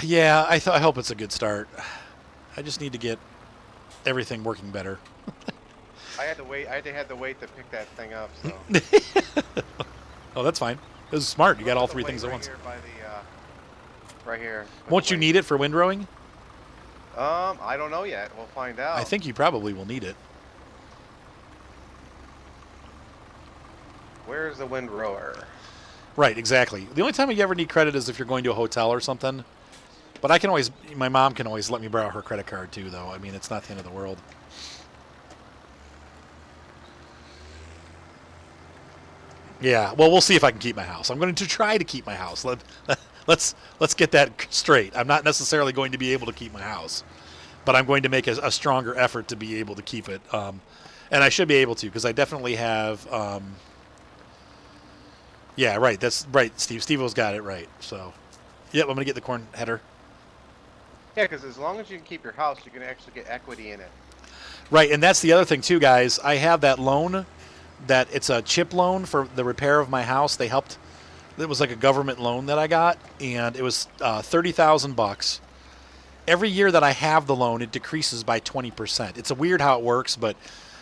Yeah, I hope it's a good start. I just need to get everything working better. I had to wait. I had to wait to pick that thing up. So Oh, that's fine. It was smart. You got look all at the three weight things at right once. here by the right here. With Won't the you weight. need it for windrowing? I don't know yet. We'll find I out. think you probably will need it. Where's the windrower? Right, exactly. The only time you ever need credit is if you're going to a hotel or something. But I can always, my mom can always let me borrow her credit card too, though. I mean, it's not the end of the world. Yeah, well, we'll see if I can keep my house. I'm going to try to keep my house. Let's get that straight. I'm not necessarily going to be able to keep my house, but I'm going to make a stronger effort to be able to keep it. And I should be able to because I definitely have. Yeah, right. That's right, Steve. Steve-O's got it right. So, yep, I'm going to get the corn header. Yeah, because as long as you can keep your house, you can actually get equity in it. Right, and that's the other thing too, guys. I have that loan. That it's a chip loan for the repair of my house. They helped. It was like a government loan that I got, and it was $30,000. Every year that I have the loan, it decreases by 20%. It's a weird how it works, but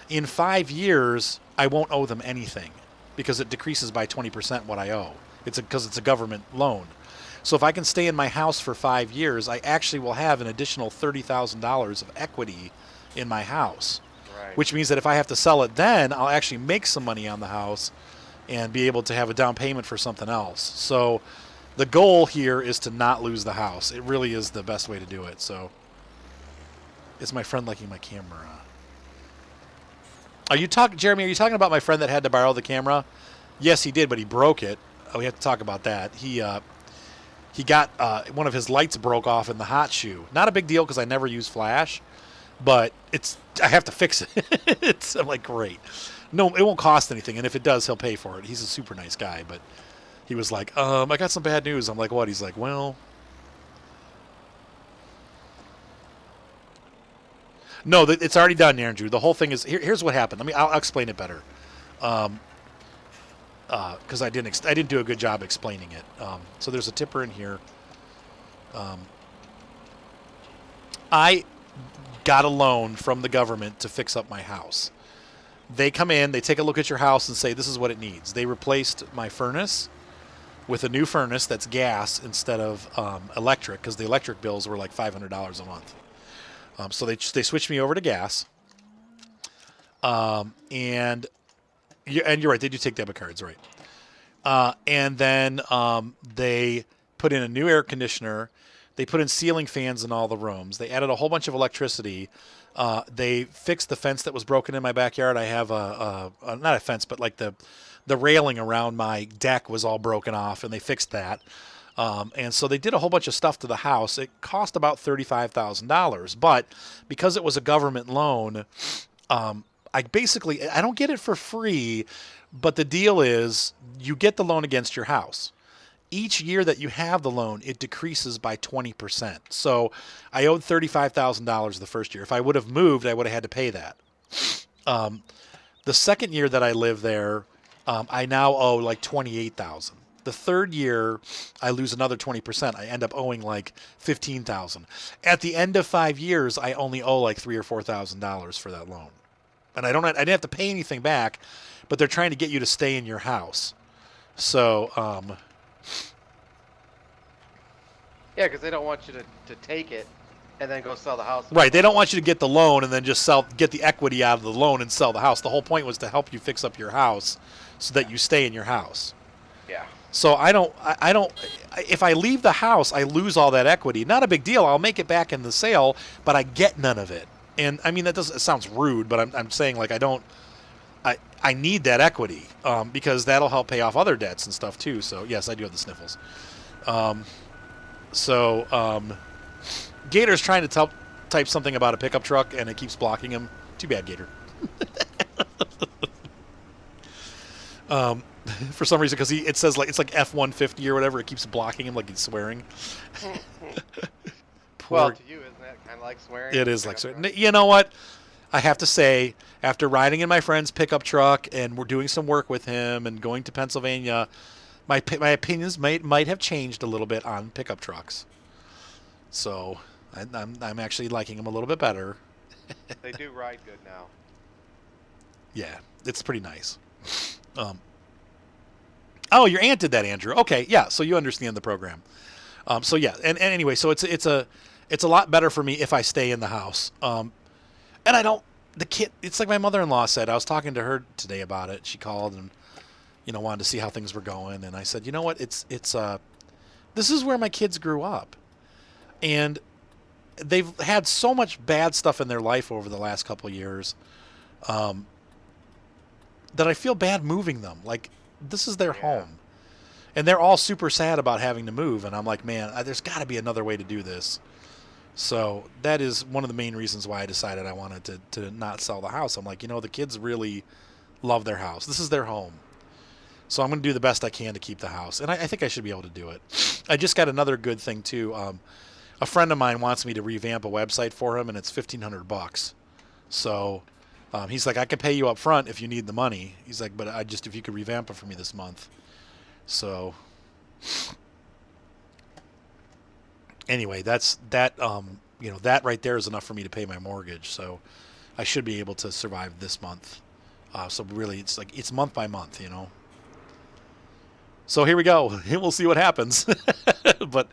in 5 years, I won't owe them anything because it decreases by 20% what I owe. It's because it's a government loan. So if I can stay in my house for 5 years, I actually will have an additional $30,000 of equity in my house. Right. Which means that if I have to sell it then, I'll actually make some money on the house and be able to have a down payment for something else. So the goal here is to not lose the house. It really is the best way to do it. So it's my friend liking my camera. Jeremy, are you talking about my friend that had to borrow the camera? Yes, he did, but he broke it. Oh, we have to talk about that. He got one of his lights broke off in the hot shoe. Not a big deal because I never use flash. But I have to fix it. I'm like, great. No, it won't cost anything, and if it does, he'll pay for it. He's a super nice guy, but he was like, I got some bad news. I'm like, what? He's like, well, no, it's already done, Andrew. The whole thing is here's what happened. I'll explain it better, because I didn't do a good job explaining it. So there's a tipper in here. I got a loan from the government to fix up my house. They come in, they take a look at your house and say, this is what it needs. They replaced my furnace with a new furnace that's gas instead of electric because the electric bills were like $500 a month. So they switched me over to gas. And you're right, they do take debit cards, right. And then they put in a new air conditioner. They put in ceiling fans in all the rooms. They added a whole bunch of electricity. They fixed the fence that was broken in my backyard. I have not a fence, but like the railing around my deck was all broken off, and they fixed that. And so they did a whole bunch of stuff to the house. It cost about $35,000, but because it was a government loan, I don't get it for free, but the deal is you get the loan against your house. Each year that you have the loan, it decreases by 20%. So I owed $35,000 the first year. If I would have moved, I would have had to pay that. The second year that I lived there, I now owe like $28,000. The third year, I lose another 20%. I end up owing like $15,000. At the end of 5 years, I only owe like $3,000 or $4,000 for that loan, and I didn't have to pay anything back, but they're trying to get you to stay in your house. So. Yeah, because they don't want you to take it and then go sell the house. Right. They don't want you to get the loan and then just get the equity out of the loan and sell the house. The whole point was to help you fix up your house so that you stay in your house. Yeah. So if I leave the house, I lose all that equity. Not a big deal. I'll make it back in the sale, but I get none of it. And I mean, it sounds rude, but I'm saying like I need that equity because that'll help pay off other debts and stuff too. So yes, I do have the sniffles. Gator's trying to type something about a pickup truck, and it keeps blocking him. Too bad, Gator. For some reason, because it says it's like F-150 or whatever. It keeps blocking him like he's swearing. Well, to you, isn't that kind of like swearing? It is like swearing. You know what? I have to say, after riding in my friend's pickup truck and we're doing some work with him and going to Pennsylvania, my opinions might have changed a little bit on pickup trucks. So I'm actually liking them a little bit better. They do ride good now. Yeah, it's pretty nice. Oh, your aunt did that, Andrew. Okay, yeah, so you understand the program. So yeah, and anyway, so it's a lot better for me if I stay in the house. And I don't the kid. It's like my mother-in-law said. I was talking to her today about it. She called and wanted to see how things were going, and I said, you know what, it's this is where my kids grew up, and they've had so much bad stuff in their life over the last couple of years, that I feel bad moving them. Like, this is their home. And they're all super sad about having to move. And I'm like, man, there's got to be another way to do this. So that is one of the main reasons why I decided I wanted to not sell the house. I'm like, the kids really love their house. This is their home. So I'm going to do the best I can to keep the house. And I think I should be able to do it. I just got another good thing, too. A friend of mine wants me to revamp a website for him, and it's $1,500. So he's like, I can pay you up front if you need the money. He's like, but if you could revamp it for me this month. So anyway, that right there is enough for me to pay my mortgage. So I should be able to survive this month. So really, it's month by month, So here we go. We'll see what happens. But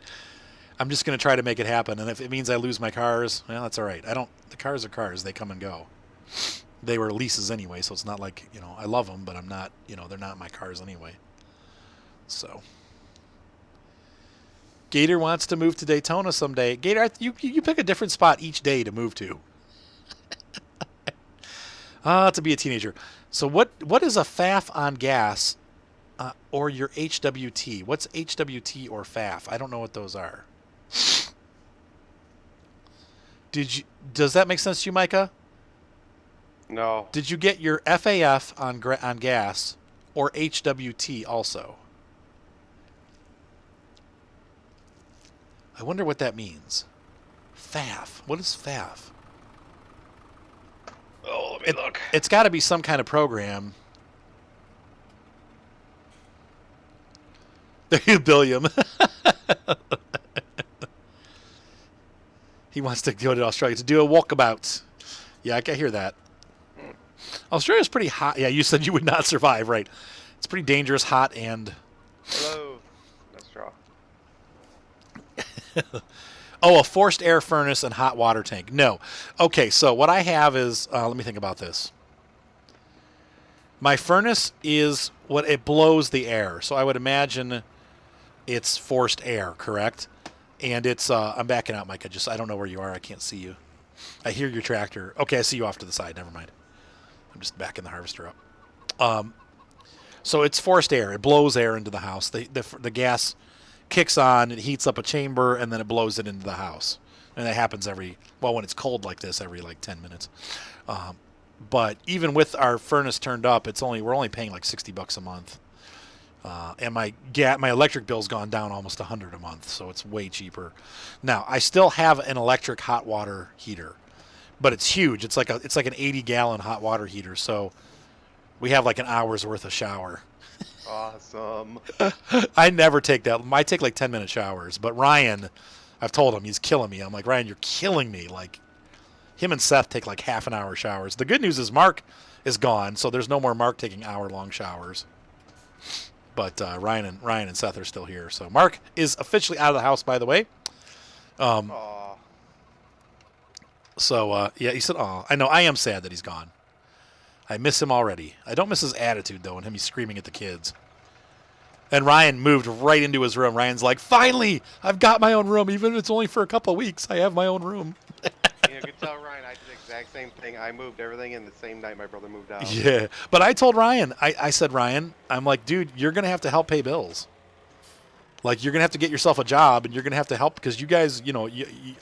I'm just going to try to make it happen. And if it means I lose my cars, well, that's all right. The cars are cars. They come and go. They were leases anyway, so it's not like, I love them, but I'm not, they're not my cars anyway. So Gator wants to move to Daytona someday. Gator, you pick a different spot each day to move to. To be a teenager. So what is a FAF on gas or your HWT? What's HWT or FAF? I don't know what those are. Does that make sense to you, Micah? No. Did you get your FAF on gas or HWT also? I wonder what that means. FAF. What is FAF? Oh, let me look. It's got to be some kind of program. There you Billiam. He wants to go to Australia to do a walkabout. Yeah, I can hear that. Australia's pretty hot. Yeah, you said you would not survive, right? It's pretty dangerous, hot, and... Hello. Let's draw. Oh, a forced air furnace and hot water tank. No. Okay, so what I have is... let me think about this. My furnace is what it blows the air. So I would imagine it's forced air, correct? And it's... I'm backing out, Mike. I don't know where you are. I can't see you. I hear your tractor. Okay, I see you off to the side. Never mind. I'm just backing the harvester up. So it's forced air. It blows air into the house. The gas kicks on, it heats up a chamber, and then it blows it into the house. And that happens when it's cold like this, every 10 minutes. But even with our furnace turned up, we're only paying like $60 a month. And my electric bill's gone down almost $100 a month, so it's way cheaper. Now, I still have an electric hot water heater, but it's huge. It's like an 80-gallon hot water heater, so we have like an hour's worth of shower. Awesome. I never take that. I take like 10-minute showers, but Ryan, I've told him he's killing me. I'm like, Ryan, you're killing me. Like, him and Seth take like half an hour showers. The good news is Mark is gone, so there's no more Mark taking hour-long showers. But Ryan and Seth are still here. So Mark is officially out of the house, by the way. So yeah, he said, "Aw." I know. I am sad that he's gone. I miss him already. I don't miss his attitude though, and him screaming at the kids. And Ryan moved right into his room. Ryan's like, "Finally, I've got my own room, even if it's only for a couple of weeks. I have my own room." You could tell Ryan I did the exact same thing. I moved everything in the same night my brother moved out. Yeah, but I told Ryan, I said, Ryan, I'm like, dude, you're going to have to help pay bills. Like, you're going to have to get yourself a job, and you're going to have to help, because you guys,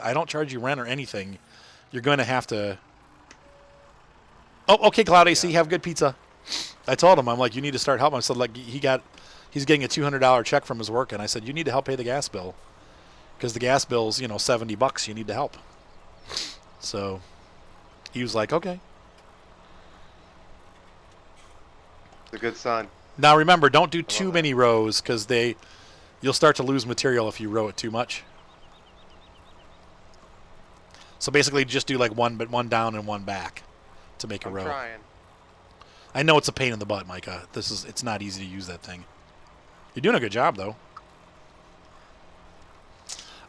I don't charge you rent or anything. You're going to have to... Oh, okay, Cloud AC, have good pizza. I told him, I'm like, you need to start helping. I said, like, he's getting a $200 check from his work, and I said, you need to help pay the gas bill. Because the gas bill's, $70. You need to help. So he was like, okay. It's a good son. Now remember, don't do too many rows, because you'll start to lose material if you row it too much. So basically, just do like one down and one back to make a I'm row. trying. I know it's a pain in the butt, Micah. It's not easy to use that thing. You're doing a good job though.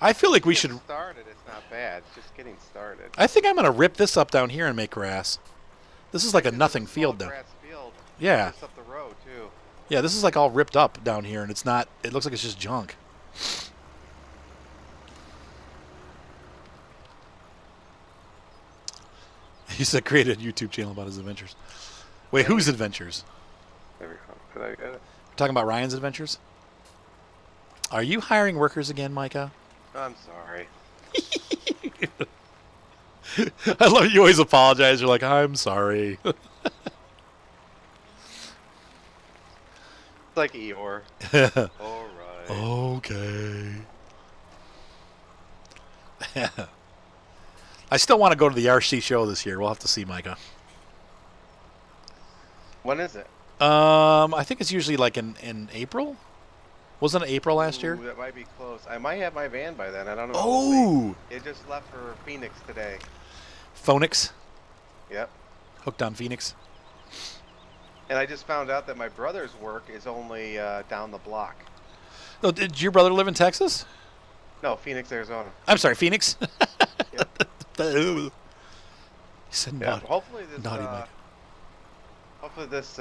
I feel like we should. Started. It's not bad. It's just getting started. I think I'm gonna rip this up down here and make grass. This is like a nothing field now. Grass field. Yeah. Just up the road too. Yeah, this is like all ripped up down here, and it's not. It looks like it's just junk. He said created a YouTube channel about his adventures. Wait, whose adventures? There we go. Did I get it? Talking about Ryan's adventures? Are you hiring workers again, Micah? I'm sorry. I love you always apologize. You're like, I'm sorry. It's like Eeyore. All right. Okay. I still want to go to the RC show this year. We'll have to see, Micah. When is it? I think it's usually like in April. Wasn't it April last year? Ooh, that might be close. I might have my van by then. I don't know. Oh! It just left for Phoenix today. Phoenix? Yep. Hooked on Phoenix? And I just found out that my brother's work is only down the block. Oh, did your brother live in Texas? No, Phoenix, Arizona. I'm sorry, Phoenix? Yep. He said Yeah. naughty. Hopefully this. Naughty Mike. Hopefully this.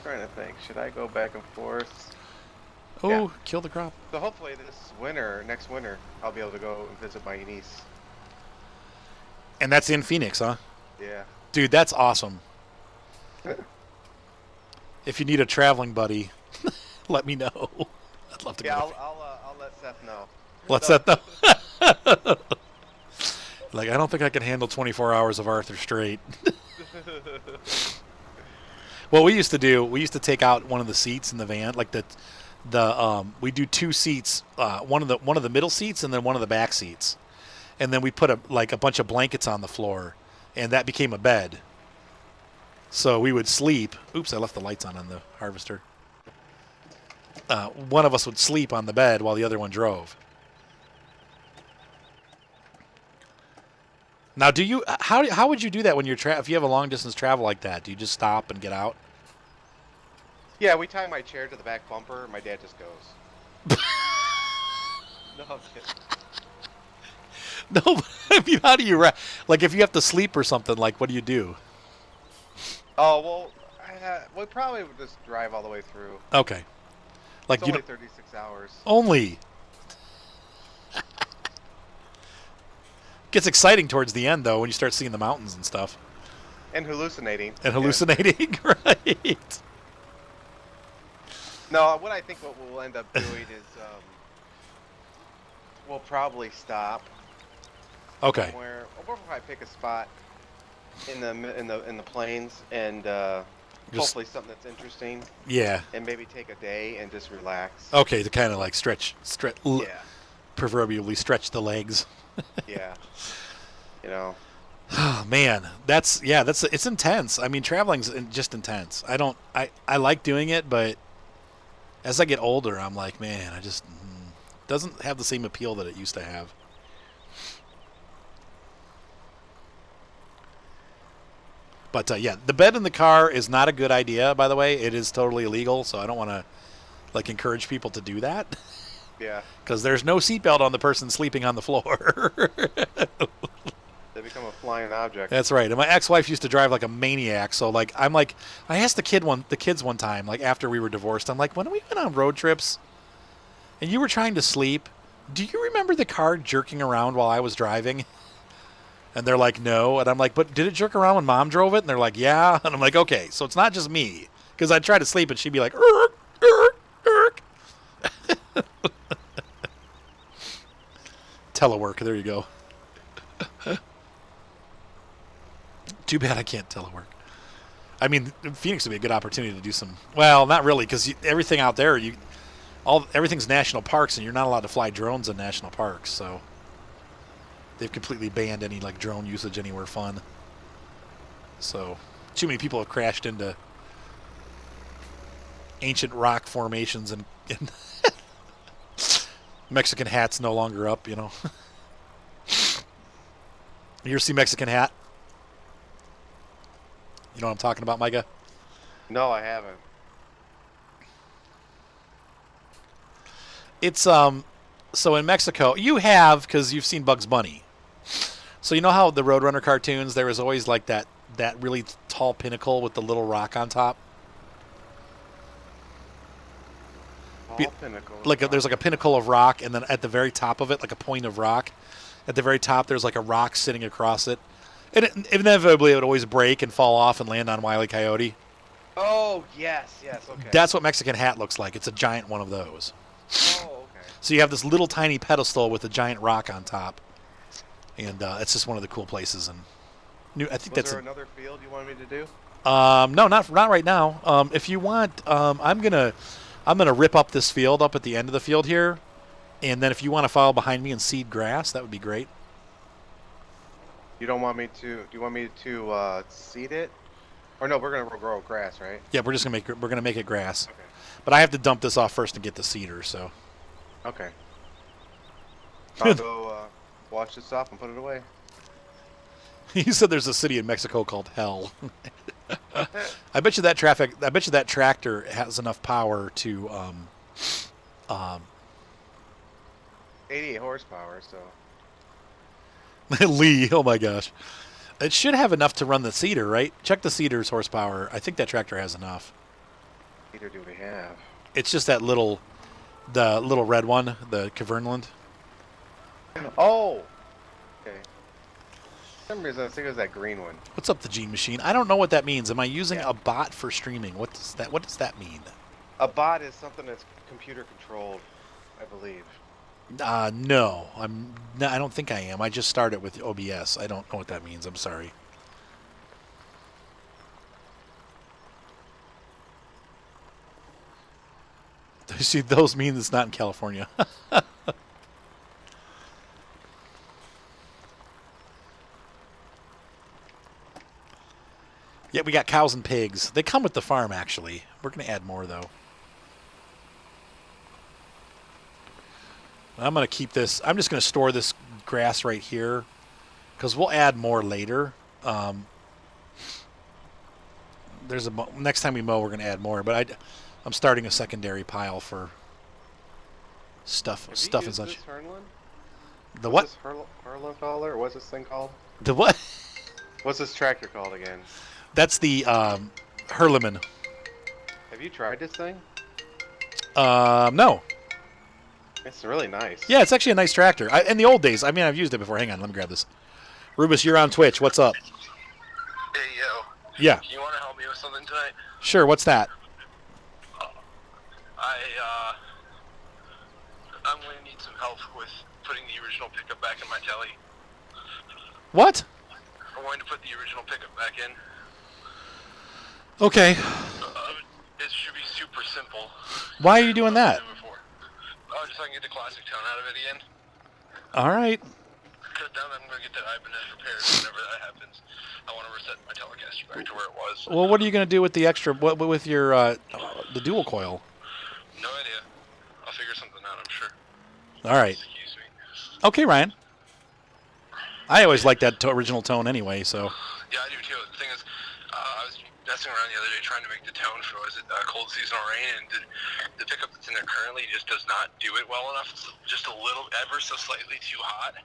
Trying to think. Should I go back and forth? Oh, yeah. kill the crop. So hopefully this winter, next winter, I'll be able to go and visit my niece. And that's in Phoenix, huh? Yeah. Dude, that's awesome. If you need a traveling buddy, let me know. I'd love to Yeah, go. I'll let Seth know. Let Seth know. Like, I don't think I can handle 24 hours of Arthur straight. What we used to do, we used to take out one of the seats in the van, like we do two seats, one of the middle seats and then one of the back seats, and then we put a bunch of blankets on the floor, and that became a bed. So we would sleep. Oops, I left the lights on the harvester. One of us would sleep on the bed while the other one drove. Now, how would you do that when you're if you have a long distance travel like that? Do you just stop and get out? Yeah, we tie my chair to the back bumper, and my dad just goes. No, I'm kidding. No, I mean, how do you like if you have to sleep or something? Like, what do you do? Oh well, we probably would just drive all the way through. Okay, like It's you only don't 36 hours. only. Gets exciting towards the end though when you start seeing the mountains and stuff. And hallucinating. And hallucinating, right? No, what I think what we'll end up doing is we'll probably stop. Okay. We'll probably pick a spot in the plains and hopefully something that's interesting. Yeah. And maybe take a day and just relax. Okay, to kind of like stretch, Yeah. proverbially stretch the legs. Yeah. You know. Oh man, it's intense. I mean, traveling's just intense. I like doing it, but as I get older, I'm like, man, I just doesn't have the same appeal that it used to have. But yeah, the bed in the car is not a good idea. By the way, it is totally illegal, so I don't want to like encourage people to do that. Yeah. Because there's no seatbelt on the person sleeping on the floor. They become a flying object. That's right. And my ex-wife used to drive like a maniac. So like I asked the kids one time, like after we were divorced, I'm like, when we went on road trips and you were trying to sleep, do you remember the car jerking around while I was driving? And they're like, no. And I'm like, but did it jerk around when Mom drove it? And they're like, yeah. And I'm like, okay, so it's not just me. Because I'd try to sleep and she'd be like, irk, irk, irk. Telework, there you go. Too bad I can't telework. I mean, Phoenix would be a good opportunity to do some. Well, not really, because everything out there, everything's national parks, and you're not allowed to fly drones in national parks. So they've completely banned any like drone usage anywhere fun. So too many people have crashed into ancient rock formations, and Mexican hats no longer up. You know. You ever see Mexican Hat? You know what I'm talking about, Micah? No, I haven't. It's so in Mexico, you have, because you've seen Bugs Bunny. So you know how the Roadrunner cartoons, there was always like that really tall pinnacle with the little rock on top. Pinnacle. There's like a pinnacle of rock, and then at the very top of it, like a point of rock. At the very top, there's like a rock sitting across it, and inevitably it would always break and fall off and land on Wile E. Coyote. Oh yes, okay. That's what Mexican Hat looks like. It's a giant one of those. Oh, okay. So you have this little tiny pedestal with a giant rock on top, and it's just one of the cool places. And I think Was there another field you wanted me to do? no, not right now. If you want, I'm gonna rip up this field up at the end of the field here, and then if you want to follow behind me and seed grass, that would be great. You don't want me to? Do you want me to seed it? Or no, we're gonna grow grass, right? Yeah, we're gonna make it grass. Okay. But I have to dump this off first and get the seeder. So. Okay. I'll go wash this off and put it away. You said there's a city in Mexico called Hell. I bet you that tractor has enough power to 88 horsepower, so. Lee, oh my gosh. It should have enough to run the seeder, right? Check the seeder's horsepower. I think that tractor has enough. What seeder do we have? It's just the little red one, the Kverneland. Oh! Okay. For some reason I think it was that green one. What's up, the Gene Machine? I don't know what that means. Am I using a bot for streaming? What does that mean? A bot is something that's computer controlled, I believe. No, I don't think I am. I just started with OBS. I don't know what that means. I'm sorry. See, those mean it's not in California. Yeah, we got cows and pigs. They come with the farm, actually. We're going to add more, though. I'm going to keep this. I'm just going to store this grass right here because we'll add more later. Next time we mow, we're going to add more. But I'm starting a secondary pile for stuff and such. The what? What's this Hurlin collar? Or what's this thing called? The what? What's this tractor called again? That's the Hurleman. Have you tried this thing? No. It's really nice. Yeah, it's actually a nice tractor. In the old days, I've used it before. Hang on, let me grab this. Rubus, you're on Twitch. What's up? Hey, yo. Yeah. You want to help me with something tonight? Sure, what's that? I'm going to need some help with putting the original pickup back in my telly. What? I'm going to put the original pickup back in. Okay. It should be super simple. Why are you doing that? Just so I can get the classic tone out of it again. All right. Because then I'm going to get that Ibanez repaired whenever that happens. I want to reset my Telecaster back to where it was. Well, what are you going to do with the extra, with your, the dual coil? No idea. I'll figure something out, I'm sure. All right. Excuse me. Okay, Ryan. I always like that original tone anyway, so. Yeah, I do too. The thing is, I was messing around the other day trying to make the tone for, Cold Seasonal Rain, and the pickup that's in there currently just does not do it well enough. It's just a little, ever so slightly too hot.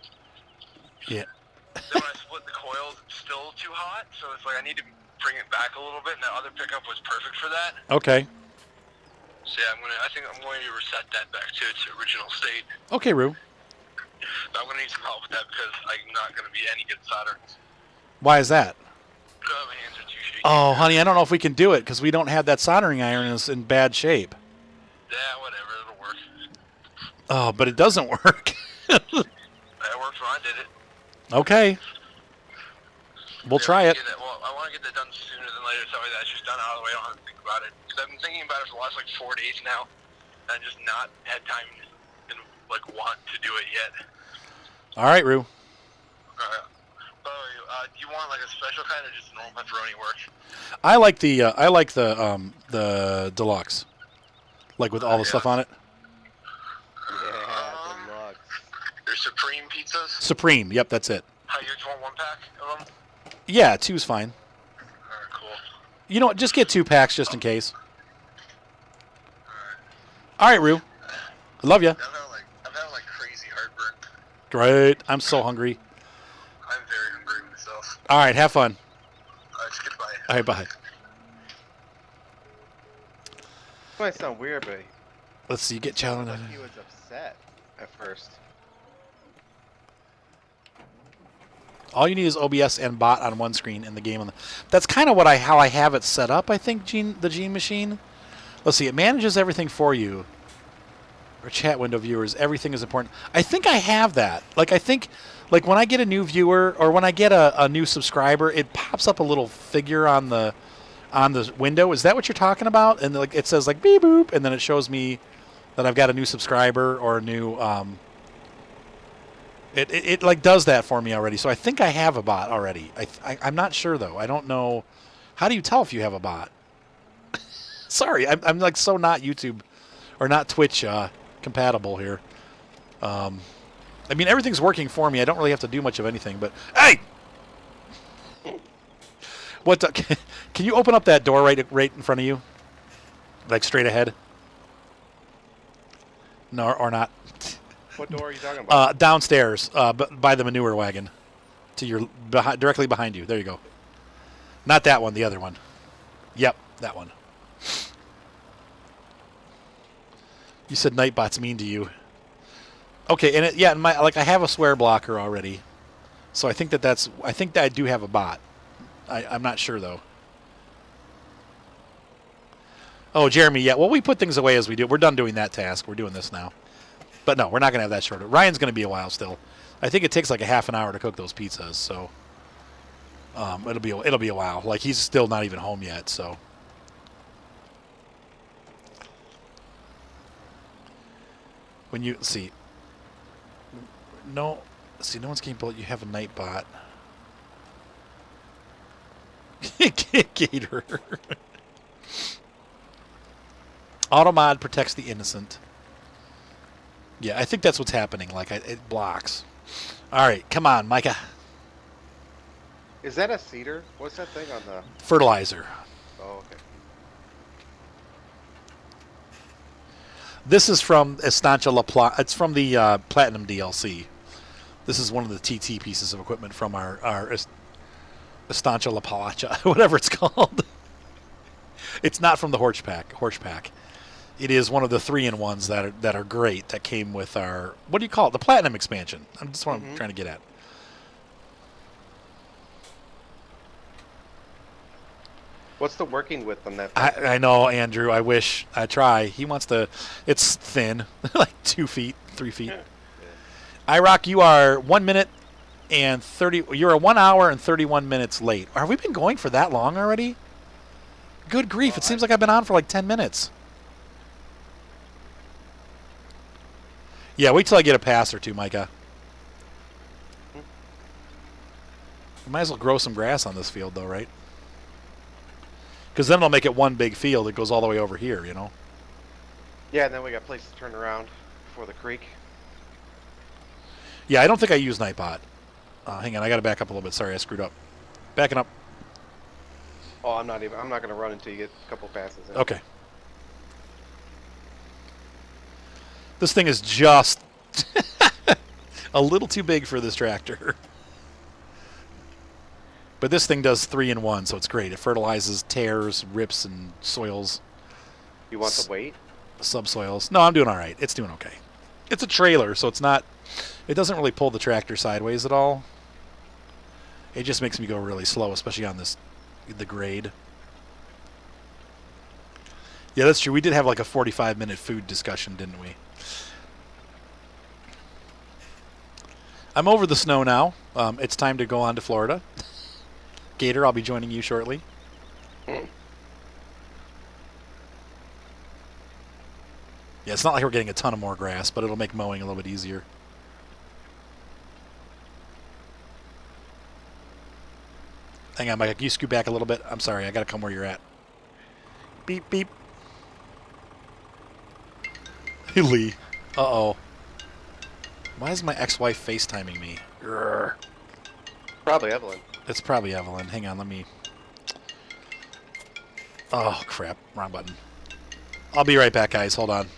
Yeah. Then when I split the coils, it's still too hot, so it's like I need to bring it back a little bit, and that other pickup was perfect for that. Okay. So yeah, I think I'm going to reset that back to its original state. Okay, Rue. But I'm going to need some help with that because I'm not going to be any good solder. Why is that? My hands are too shaky. Oh, honey, I don't know if we can do it because we don't have that soldering iron in bad shape. Yeah, whatever, it'll work. Oh, but it doesn't work. That worked when I did it. Okay. We'll try it. I want to get that done sooner than later, so that's just done out of the way. I don't have to think about it. Because I've been thinking about it for the last 4 days now, and I've just not had time and want to do it yet. All right, Rue. Do you want a special kind or just normal pepperoni work? I like the deluxe, with all the stuff on it. Yeah, deluxe. There's Supreme pizzas. Supreme. Yep, that's it. How you just want 1-pack of them? Yeah, 2's fine. Alright, cool. You know what? Just get 2 packs just in case. Alright. All right, Rue. I love you. I'm having like crazy heartburn. Great. I'm so hungry. I'm very hungry myself. All right, have fun. Just goodbye. All right, bye. This might sound weird, but Let's see. Get challenged. like he was upset at first. All you need is OBS and bot on one screen in the game. That's kind of how I have it set up. I think the Gene Machine. Let's see. It manages everything for you. Or chat window viewers. Everything is important. I think I have that. I think when I get a new viewer or when I get a new subscriber, it pops up a little figure on the window. Is that what you're talking about? And it says beep boop, and then it shows me that I've got a new subscriber or a new. It does that for me already. So I think I have a bot already. I'm not sure though. I don't know. How do you tell if you have a bot? Sorry, I'm so not YouTube or not Twitch compatible here. I mean, everything's working for me. I don't really have to do much of anything. But hey, what? Can you open up that door right in front of you, straight ahead? No, or not. What door are you talking about? Downstairs, by the manure wagon, to your directly behind you. There you go. Not that one, the other one. Yep, that one. You said Nightbot's mean to you. Okay, and I have a swear blocker already, so I think that I do have a bot. I'm not sure though. Oh, Jeremy, yeah. Well, we put things away as we do. We're done doing that task. We're doing this now. But no, we're not going to have that shorter. Ryan's going to be a while still. I think it takes a half an hour to cook those pizzas, so it'll be a while. He's still not even home yet, so. When you see, no one's getting bullet. You have a night bot. Gator. Automod protects the innocent. Yeah, I think that's what's happening. It blocks. All right, come on, Micah. Is that a cedar? What's that thing on the... Fertilizer. Oh, okay. This is from Estancia La Plata. It's from the Platinum DLC. This is one of the TT pieces of equipment from our Estancia La Plata, whatever it's called. It's not from the Horse Pack. It is one of the 3-in-1s that are great. That came with our, what do you call it? The Platinum expansion. That's what I'm trying to get at. What's the working width on that? I know, Andrew. I wish I try. He wants to. It's thin, 2 feet, 3 feet. Yeah. IROC, you are 1 minute and 30. You're 1 hour and 31 minutes late. Have we been going for that long already? Good grief! It seems like I've been on for 10 minutes. Yeah, wait till I get a pass or two, Micah. We might as well grow some grass on this field, though, right? Because then it'll make it one big field. It goes all the way over here, you know? Yeah, and then we got places to turn around before the creek. Yeah, I don't think I use Nightbot. Hang on, I got to back up a little bit. Sorry, I screwed up. Backing up. Oh, I'm not going to run until you get a couple passes in. Okay. This thing is just a little too big for this tractor. But this thing does 3-in-1, so it's great. It fertilizes, tears, rips, and soils. You want the weight? Subsoils. No, I'm doing all right. It's doing okay. It's a trailer, so it's not... It doesn't really pull the tractor sideways at all. It just makes me go really slow, especially on the grade. Yeah, that's true. We did have a 45-minute food discussion, didn't we? I'm over the snow now. It's time to go on to Florida. Gator, I'll be joining you shortly. Yeah, it's not like we're getting a ton of more grass, but it'll make mowing a little bit easier. Hang on, Mike. Can you scoot back a little bit? I'm sorry. I got to come where you're at. Beep, beep. Hey, Lee. Uh-oh. Why is my ex-wife FaceTiming me? Urgh. Probably Evelyn. It's probably Evelyn. Hang on, let me... Oh, crap. Wrong button. I'll be right back, guys. Hold on.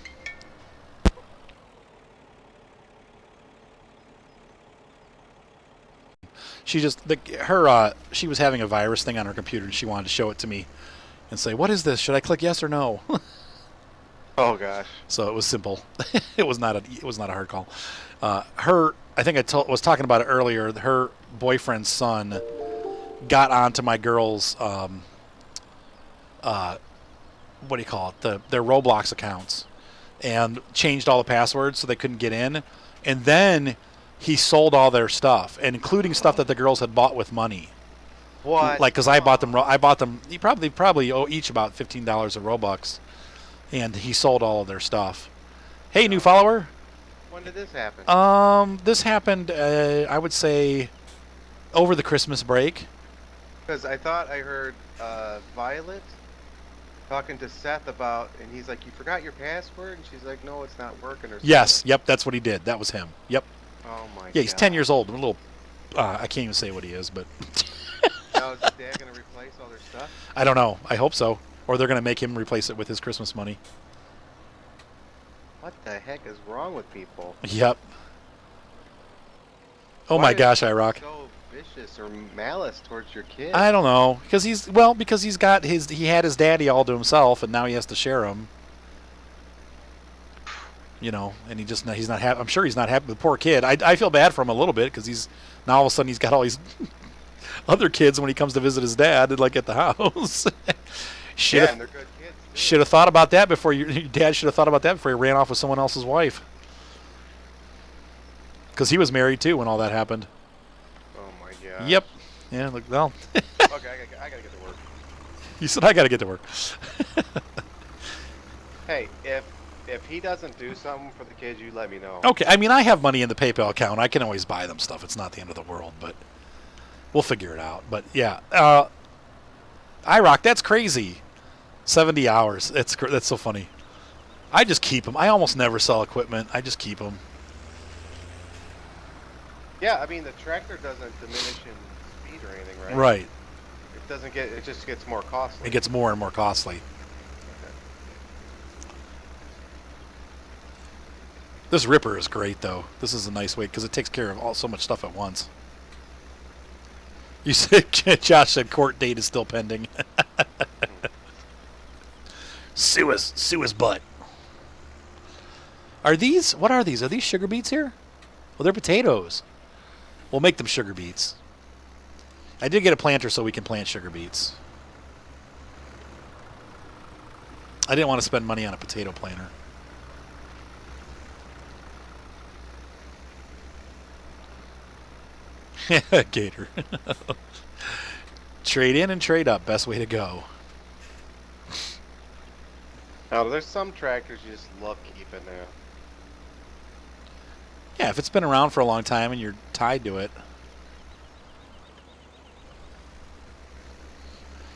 She just... she was having a virus thing on her computer, and she wanted to show it to me and say, what is this? Should I click yes or no? Oh gosh. So it was simple. It was not a hard call. I think was talking about it earlier. Her boyfriend's son got onto my girls' what do you call it? Their Roblox accounts and changed all the passwords so they couldn't get in. And then he sold all their stuff, and including stuff that the girls had bought with money. What? Like, because I bought them. You probably owe each about $15 of Robux, and he sold all of their stuff. Hey, new follower. When did this happen? This happened, I would say, over the Christmas break. Because I thought I heard Violet talking to Seth about, and he's like, "You forgot your password," and she's like, "No, it's not working." Or something. Yes, yep, that's what he did. That was him. Yep. Oh my. Yeah, he's 10 years old. A little. I can't even say what he is, but. Now is his dad gonna replace all their stuff? I don't know. I hope so, or they're gonna make him replace it with his Christmas money. What the heck is wrong with people? Yep. Oh Why my is gosh, he IROC. so vicious or malice towards your kid? I don't know, because he had his daddy all to himself, and now he has to share him. You know, and he's not happy. I'm sure he's not happy. The poor kid. I feel bad for him a little bit because he's now all of a sudden he's got all these other kids when he comes to visit his dad, at the house. Yeah, and they're good kids. Should have thought about that before your dad should have thought about that before he ran off with someone else's wife. Because he was married too when all that happened. Oh my god. Yep. Yeah. Look. Well. Okay, I gotta get to work. You said I gotta get to work. Hey, if he doesn't do something for the kids, you let me know. Okay. I mean, I have money in the PayPal account. I can always buy them stuff. It's not the end of the world, but we'll figure it out. But yeah, IROC. That's crazy. 70 hours. That's so funny. I just keep them. I almost never sell equipment. I just keep them. Yeah, I mean the tractor doesn't diminish in speed or anything, right? Right. It doesn't get. It just gets more costly. It gets more and more costly. Okay. This ripper is great, though. This is a nice way because it takes care of so much stuff at once. You said Josh said court date is still pending. Sue his butt. Are these? What are these? Are these sugar beets here? Well, they're potatoes. We'll make them sugar beets. I did get a planter so we can plant sugar beets. I didn't want to spend money on a potato planter. Gator. Trade in and trade up. Best way to go. Now, there's some tractors you just love keeping now. Yeah, if it's been around for a long time and you're tied to it.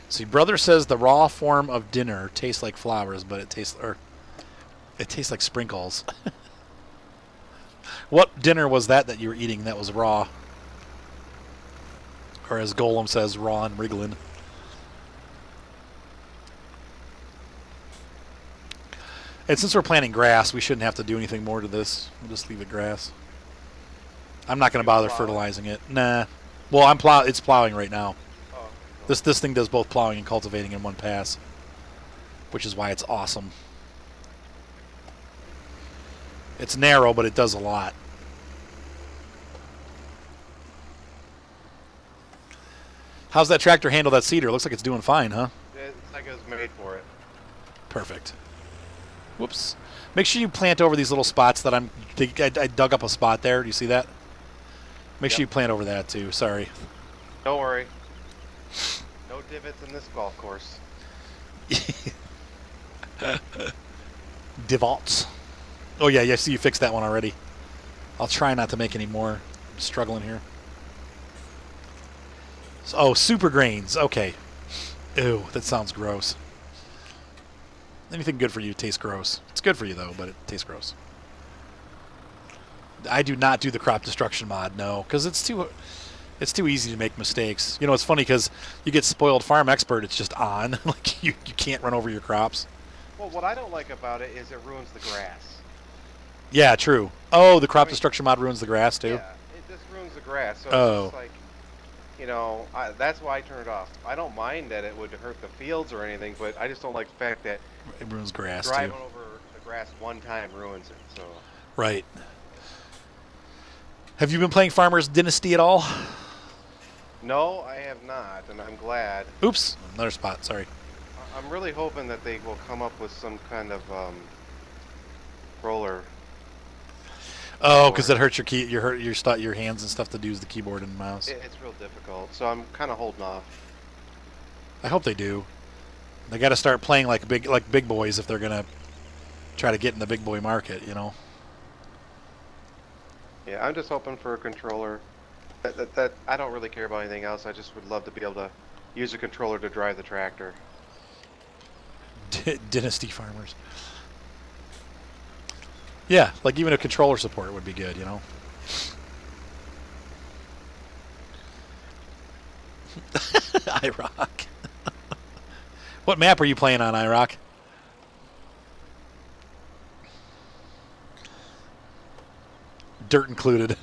See, brother says the raw form of dinner tastes like flowers, but it tastes like sprinkles. What dinner was that you were eating that was raw? Or as Golem says, raw and wriggling. And since we're planting grass, we shouldn't have to do anything more to this. We'll just leave it grass. I'm not going to bother fertilizing it. Nah. Well, it's plowing right now. Oh. This thing does both plowing and cultivating in one pass, which is why it's awesome. It's narrow, but it does a lot. How's that tractor handle that cedar? Looks like it's doing fine, huh? It's like it was made for it. Perfect. Whoops. Make sure you plant over these little spots that I dug up a spot there. Do you see that? Make sure you plant over that too. Sorry. Don't worry. No divots in this golf course. Divots. Oh yeah, I see you fixed that one already. I'll try not to make any more. I'm struggling here. Oh, super grains. Okay. Ew, that sounds gross. Anything good for you tastes gross. It's good for you, though, but it tastes gross. I do not do the crop destruction mod, no, because it's too... It's too easy to make mistakes. You know, it's funny because you get spoiled farm expert. It's just on. Like you can't run over your crops. Well, what I don't like about it is it ruins the grass. Yeah, true. Oh, the crop I mean, destruction mod ruins the grass too. Yeah, it just ruins the grass. So Oh. it's just like, you know, that's why I turn it off. I don't mind that it would hurt the fields or anything, but I just don't like the fact that It ruins grass driving too. over the grass one time ruins it. So Right. Have you been playing Farmers Dynasty at all? no, I have not, and I'm glad. Oops, another spot. Sorry. I'm really hoping that they will come up with some kind of roller. Oh, because it hurts your key, your hands and stuff to use the keyboard and mouse. It's real difficult, so I'm kind of holding off. I hope they do. They got to start playing like big boys if they're gonna try to get in the big boy market. You know. Yeah, I'm just hoping for a controller. That I don't really care about anything else. I just would love to be able to use a controller to drive the tractor. Dynasty Farmers. Yeah, like even a controller support would be good, you know. iRock. What map are you playing on, iRock? Dirt included.